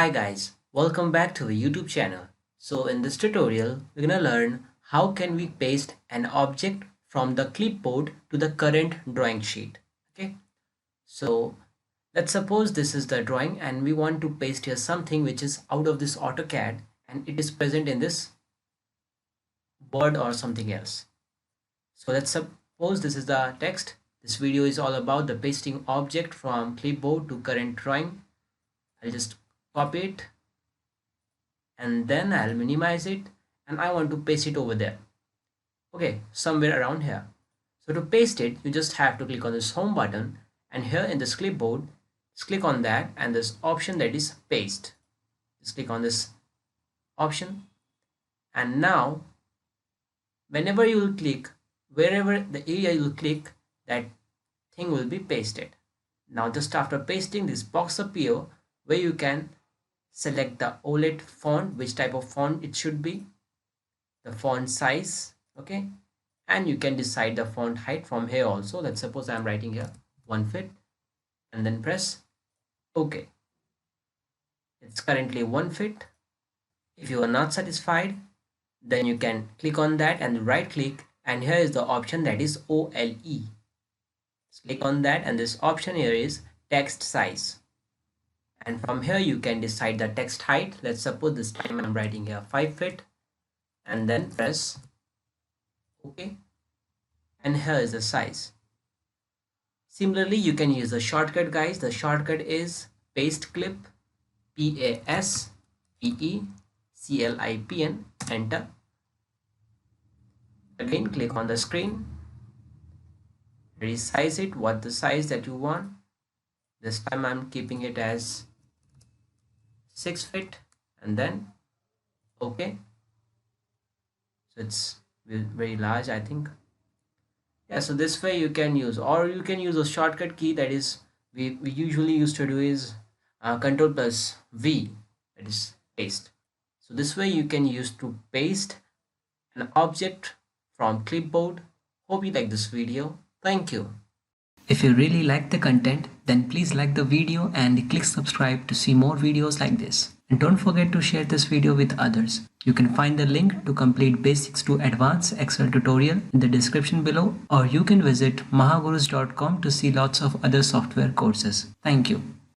Hi guys, welcome back to the YouTube channel. So in this tutorial, we're gonna learn how can we paste an object from the clipboard to the current drawing sheet. Okay, so let's suppose this is the drawing and we want to paste here something which is out of this AutoCAD and it is present in this Word or something else. So let's suppose this is the text. This video is all about the pasting object from clipboard to current drawing. I'll just copy it and then I'll minimize it and I want to paste it over there. Okay, somewhere around here. So to paste it, you just have to click on this home button and here in this clipboard, just click on that and this option that is paste. Just click on this option and now whenever you will click, wherever the area you will click, that thing will be pasted. Now just after pasting, this box appear where you can select the OLED font, which type of font it should be, the font size, okay, and you can decide the font height from here also. Let's suppose I'm writing here 1 feet and then press OK. It's currently 1 feet. If you are not satisfied, then you can click on that and right click and here is the option that is OLE. Just click on that and this option here is text size. And from here you can decide the text height. Let's suppose this time I'm writing here 5 feet and then press OK. And here is the size. Similarly, you can use the shortcut, guys. The shortcut is paste clip, PASTECLIPN, enter. Again, click on the screen, resize it, what the size that you want. This time I'm keeping it as 6 feet and then OK. So it's very large, I think. Yeah, so this way you can use, or you can use a shortcut key that is we usually used to do is Control plus V, that is paste. So this way you can use to paste an object from clipboard. Hope you like this video. Thank you. If you really like the content, then please like the video and click subscribe to see more videos like this. And don't forget to share this video with others. You can find the link to complete basics to advanced Excel tutorial in the description below, or you can visit mahagurus.com to see lots of other software courses. Thank you.